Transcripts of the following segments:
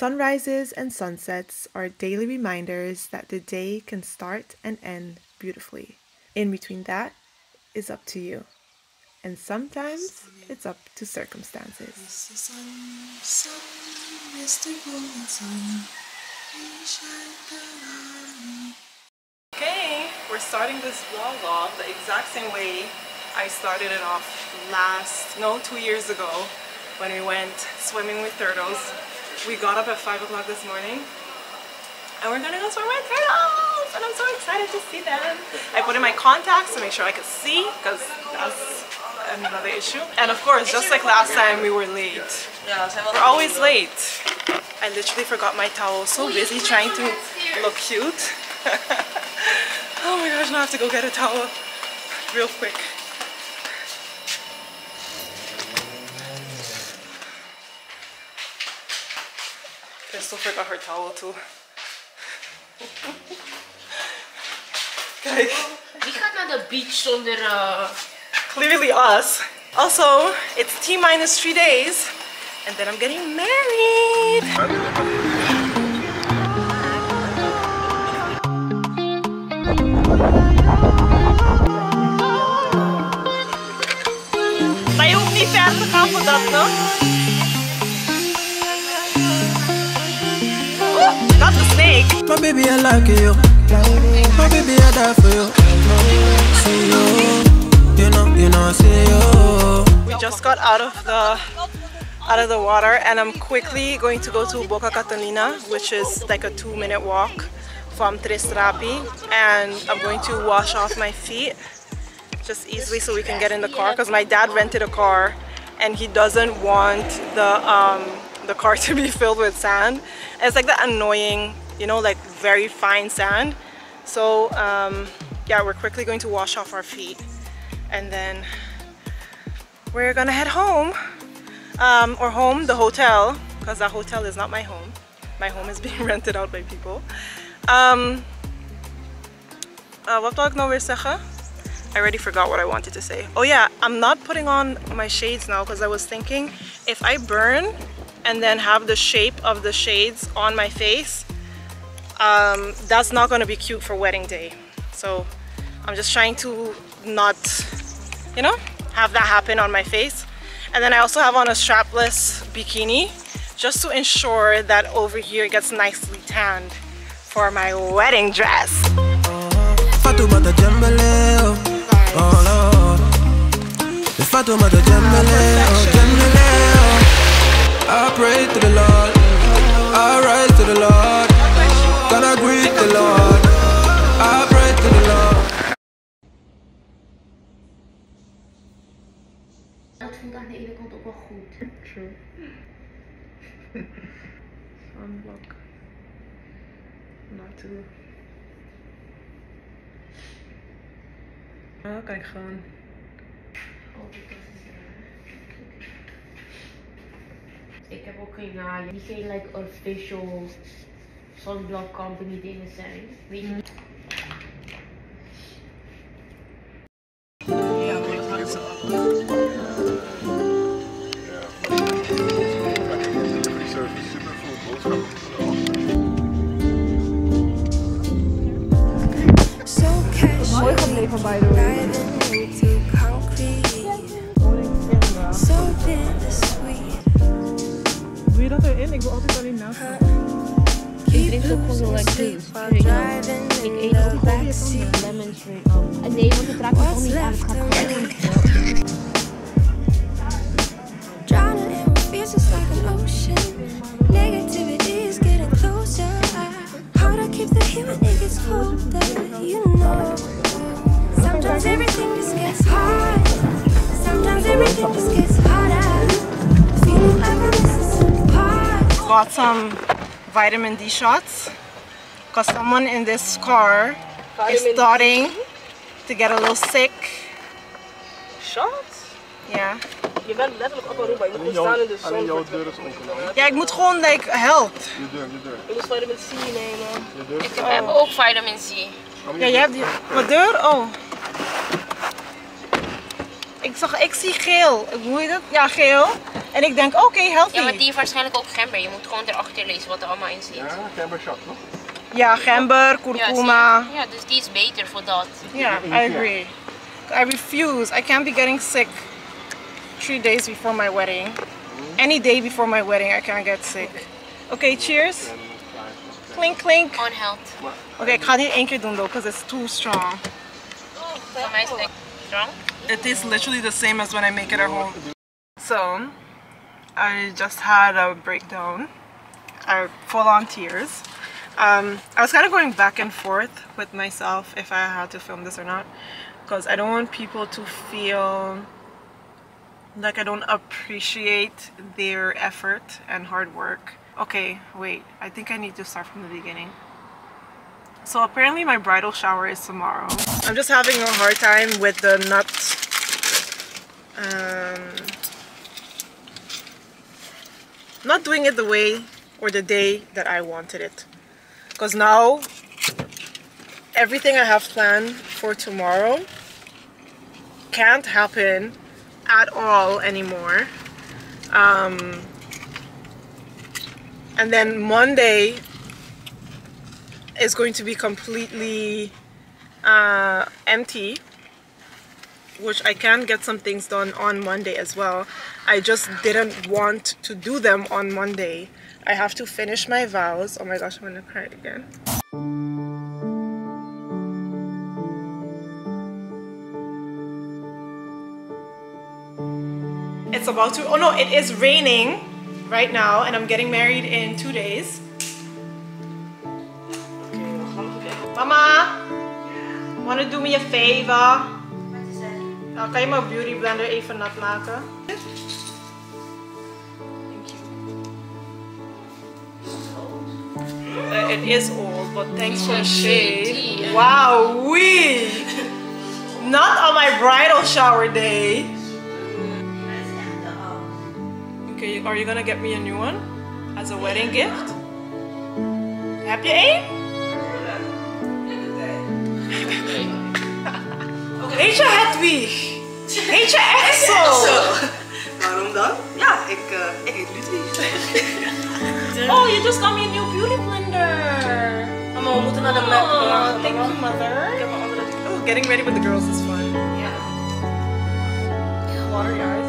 Sunrises and sunsets are daily reminders that the day can start and end beautifully. In between that is up to you. And sometimes it's up to circumstances. Okay, we're starting this vlog off the exact same way I started it off 2 years ago when we went swimming with turtles. We got up at 5 o'clock this morning and we're gonna go swim with turtles and I'm so excited to see them. I put in my contacts to make sure I could see because that's another issue. And of course, just like last time, we were late. We're always late. I literally forgot my towel. So busy trying to look cute. Oh my gosh, now I have to go get a towel real quick. Crystal forgot her towel too. Guys. Wie gaat naar de beach zonder... Clearly us. Also, it's T-minus 3 days and then I'm getting married. Maar je hoeft niet ver te gaan voor dat, no? Oh, not the snake. My baby, I like you. My baby, I die for you. See you. You know, I see you. We just got out of the water and I'm quickly going to go to Boca Catalina, which is like a 2-minute walk from Tres Trapi, and I'm going to wash off my feet just easily so we can get in the car because my dad rented a car and he doesn't want the car to be filled with sand. And it's like that annoying, you know, like very fine sand. So yeah, we're quickly going to wash off our feet and then we're gonna head home, or home, the hotel, because that hotel is not my home. My home is being rented out by people. Wat wil ik nou weer zeggen? I already forgot what I wanted to say. Oh yeah, I'm not putting on my shades now because I was thinking if I burn and then have the shape of the shades on my face, that's not going to be cute for wedding day. So I'm just trying to not, you know, have that happen on my face. And then I also have on a strapless bikini just to ensure that over here gets nicely tanned for my wedding dress. I pray to the Lord, I rise to the Lord, gonna greet the Lord, I pray to the Lord. Dat voelt aan de ene kant ook wel goed. True. Unblock. Not to. Oh, kijk gewoon. Oh, dit is ik heb ook geen die geen like official sunblock company dingen zijn. Weet je? Mooi gebleven, by the way. Doe je dat erin? Ik wil altijd alleen naast. Ik drink ook gewoon heel erg juice. Ik eet ook gewoon lemon straight. Nee, want het raakt me gewoon niet aan. Het gaat gewoon. Drowning in fears just like an ocean. Negativity is getting closer. How to keep the heat when it gets colder, you know. Sometimes everything just gets hard. Sometimes everything just gets harder. Feeling like I'm missing some parts. Got some vitamin D shots because someone in this car is starting to get a little sick. Shots? Ja. Je bent letterlijk op Aruba, je moet staan in de zon. Jouw deur is open. Ja, ik moet gewoon like help. Je deur. Je moet vitamin C nemen. Je deur. Ik heb ook vitamin C. Ja, jij hebt die. Wat deur? Oh. Ik zie geel. Hoe heet het? Ja, geel. En ik denk, oké, healthy. Ja, maar die heeft waarschijnlijk ook gember. Je moet gewoon erachter lezen wat er allemaal in zit. Ja, gember shot, toch? Ja, gember, kurkuma. Ja, dus die is beter voor dat. Yeah, I agree. I refuse. I can't be getting sick 3 days before my wedding. Any day before my wedding, I can't get sick. Okay, cheers. Clink, clink. On health. Okay, ik ga het niet één keer doen though, because it's too strong. Voor mij is het strong. It tastes literally the same as when I make it at home. So, I just had a breakdown. I full on tears. I was kind of going back and forth with myself if I had to film this or not, because I don't want people to feel like I don't appreciate their effort and hard work. Okay, wait, I think I need to start from the beginning. So apparently my bridal shower is tomorrow. I'm just having a hard time with the nuts. Not doing it the way or the day that I wanted it. Because now, everything I have planned for tomorrow can't happen at all anymore. And then Monday is going to be completely empty, which I can get some things done on Monday as well. I just didn't want to do them on Monday. I have to finish my vows. Oh my gosh, I'm gonna cry again. It's about to, oh no, it is raining right now and I'm getting married in 2 days. Mama, wanna do me a favor? Kan je mijn beauty blender even nat maken? Thank you. It is old, but thanks for the shade. Wow, wee! Not on my bridal shower day. Okay, are you gonna get me a new one as a wedding gift? Heb je één? Heet je Hedwig? Heet je echt zo? Waarom dan? Ja, ik heet Ludwig. Oh, you just got me a new beauty blender. Mama, we moeten naar de Mac. Oh, thank you, mother. Ik heb een andere. Oh, getting ready with the girls is fun. Ja. Water your eyes.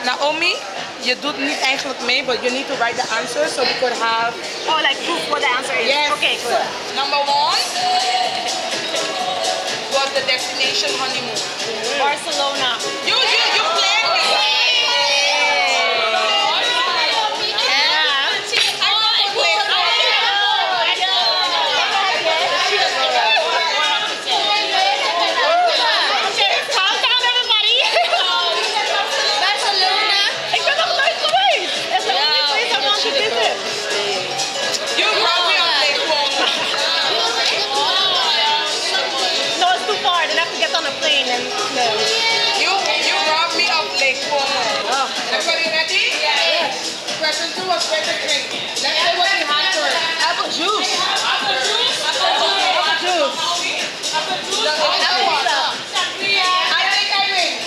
Naomi, je doet niet eigenlijk mee, but you need to write the answer so we could have... Oh, like proof what the answer is? Yes. Okay, good. Number 1 was the destination honeymoon. Barcelona. You planned it. was better drink. Let's say what we had first. Apple juice. Apple juice? Apple juice. Apple juice? I think I win.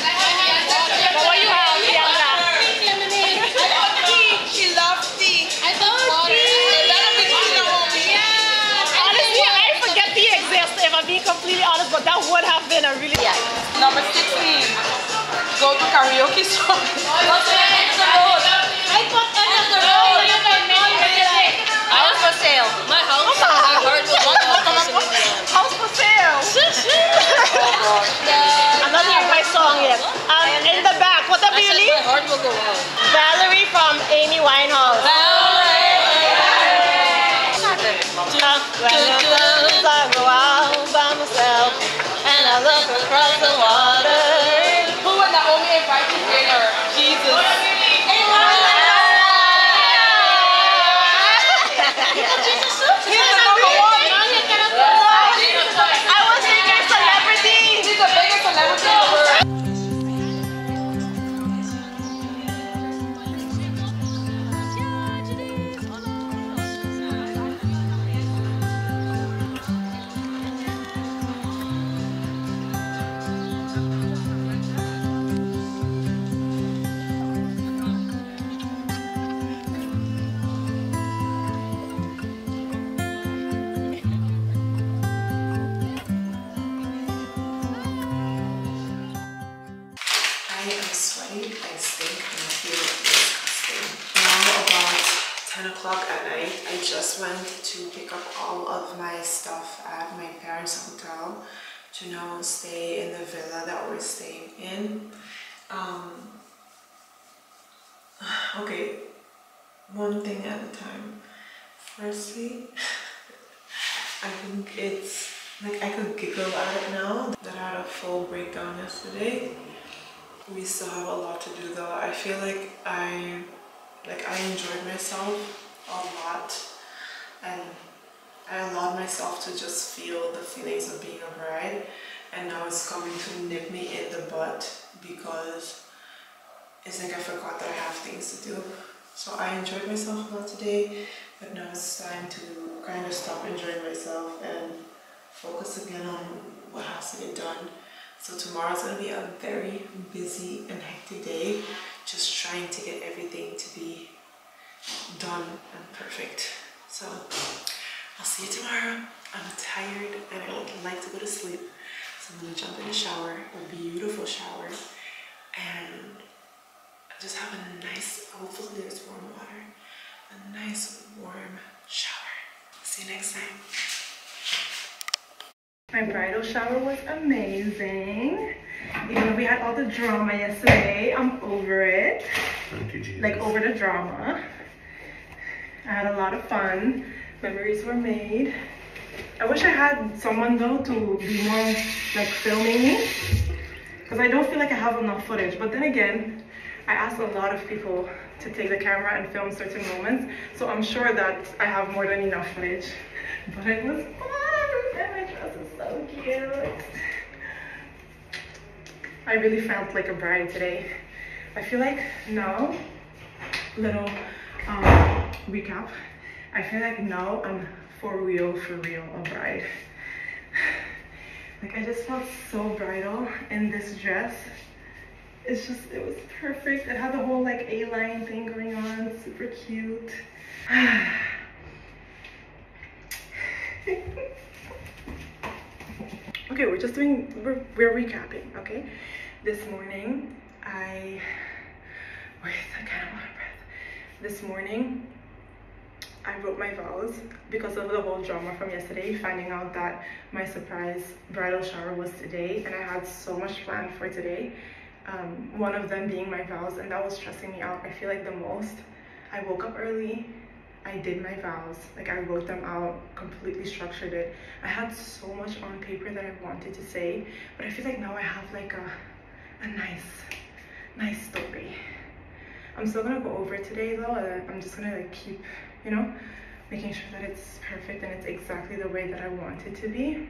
But what you have, Bianca? Lemonade. I got tea. She loves tea. I thought water. It better be tea, Naomi. Yeah. Honestly, I forget tea exists, if I'm being completely honest, but that would have been a really... Number 16. Go to karaoke song. What's the end of the road? I put end of the road. House for sale. My house. I heard House for sale. I'm not hearing my song yet. In the back, what the really? My heart will go out. Valerie from Amy Winehouse. When the clouds I go out by myself and I look across the water. Who would Naomi invite to dinner? Jesus. I was thinking celebrity. She's the biggest celebrity in the world. I am sweaty, I stink, and I feel disgusting. Now about 10 o'clock at night, I just went to pick up all of my stuff at my parents' hotel to now stay in the villa that we're staying in. Okay, one thing at a time. Firstly, I think it's like I could giggle at it now that I had a full breakdown yesterday. We still have a lot to do though. I feel like I enjoyed myself a lot and I allowed myself to just feel the feelings of being a bride, and now it's coming to nip me in the butt because it's like I forgot that I have things to do. So I enjoyed myself a lot today, but now it's time to kind of stop enjoying myself and focus again on what has to get done. So tomorrow's gonna be a very busy and hectic day, just trying to get everything to be done and perfect. So I'll see you tomorrow. I'm tired and I would like to go to sleep. So I'm gonna jump in the shower, a beautiful shower, and just have a nice, hopefully there's warm water, a nice warm shower. See you next time. My bridal shower was amazing. Even though we had all the drama yesterday, I'm over it. Thank you, Jesus. Like over the drama. I had a lot of fun. Memories were made. I wish I had someone though to be more like filming me, because I don't feel like I have enough footage. But then again, I asked a lot of people to take the camera and film certain moments, so I'm sure that I have more than enough footage. But it was fun, and my dress is so cute. I really felt like a bride today. I feel like now, little recap, I feel like now I'm for real a bride. Like I just felt so bridal in this dress. It's just, it was perfect. It had the whole like A-line thing going on, super cute. Okay, we're we're recapping, okay? This morning, I kind of out of breath. This morning, I wrote my vows because of the whole drama from yesterday, finding out that my surprise bridal shower was today, and I had so much planned for today. One of them being my vows, and that was stressing me out, I feel like, the most. I woke up early, I did my vows, like I wrote them out, completely structured it. I had so much on paper that I wanted to say, but I feel like now I have like a nice story. I'm still gonna go over it today though. I'm just gonna like keep, you know, making sure that it's perfect and it's exactly the way that I want it to be.